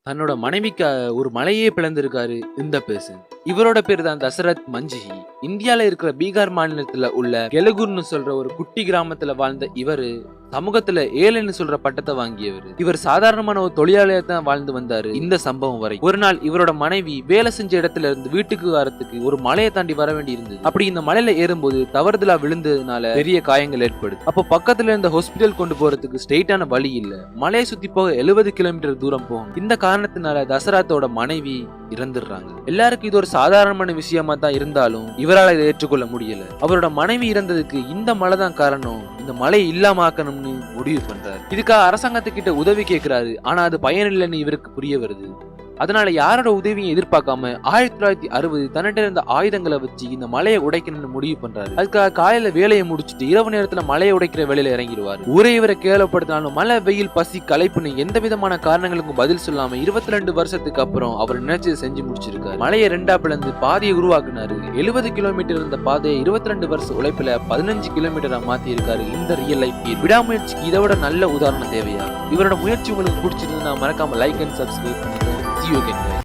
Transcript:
தன்னோட மனைவிக்கு ஒரு மலையே பிளந்திருக்காரு இந்த பேசன். இவரோட பேர் தான் தசரத் மஞ்சிஹி. இந்தியால இருக்கிற பீகார் மாநிலத்துல உள்ள கெலகுர்னு சொல்ற ஒரு குட்டி கிராமத்துல வாழ்ந்த இவரு சமூகத்துல ஏழைன்னு சொல்ற பட்டத்தை வாங்கியவர். இவர் சாதாரணமான ஒரு தொழிலாளியா தான் வாழ்ந்து வந்தாரு இந்த சம்பவம் வரை. ஒரு நாள் இவரோட மனைவி வேலை செஞ்ச இடத்துல இருந்து வீட்டுக்கு வரத்துக்கு ஒரு மலையை தாண்டி வர வேண்டி இருந்தது. அப்படி இந்த மலையில ஏறும்போது தவறுதலா விழுந்ததுனால பெரிய காயங்கள் ஏற்படுது. அப்போ பக்கத்துல இருந்த ஹாஸ்பிட்டல் கொண்டு போறதுக்கு ஸ்ட்ரெயிட்டான வழி இல்ல. மலையை சுத்தி போக 70 கிலோமீட்டர் தூரம் போகும். இந்த காரணத்தினால தசரத்தோட மனைவி இறந்துடுறாங்க. எல்லாருக்கும் இது ஒரு சாதாரணமான விஷயமா தான் இருந்தாலும் இவரால் இதை ஏற்றுக்கொள்ள முடியல. அவரோட மனைவி இறந்ததுக்கு இந்த மலை தான் காரணம், இந்த மலை இல்லாம ஆக்கணும்னு முடிவு பண்றாரு. இதுக்காக அரசாங்கத்துக்கிட்ட உதவி கேட்கிறாரு. ஆனா அது பயனில்லைன்னு இவருக்கு புரிய வருது. அதனால யாரோட உதவியும் எதிர்பார்க்காம 1960 தன்னிட்ட இருந்த ஆயுதங்களை வச்சு இந்த மலையை உடைக்கணும்னு முடிவு பண்றாரு. அதுக்காக காலையில வேலையை முடிச்சுட்டு இரவு நேரத்துல மலையை உடைக்கிற வேலையில இறங்கிடுவாரு. ஊரே இவரை கேவலப்படுத்தினாலும் மழை, வெயில், பசி, களைப்புன்னு எந்த விதமான காரணங்களுக்கும் பதில் சொல்லாம 22 வருஷத்துக்கு அப்புறம் அவர் நினைச்சது செஞ்சு முடிச்சிருக்காரு. மலையை ரெண்டா பிளந்து பாதையை உருவாக்குனாரு. 70 கிலோமீட்டர் இருந்த பாதையை 22 வருஷ உழைப்புல 15 கிலோமீட்டரா மாத்தி இருக்காரு. இந்த ரியல் லைஃப் விடாமுயற்சிக்கு இதை விட நல்ல உதாரணம் தேவையா? இவரோட முயற்சி உங்களுக்கு பிடிச்சிருந்தா மறக்காம லைக் அண்ட் சப்ஸ்கிரைப் பண்ணுங்க. See you again.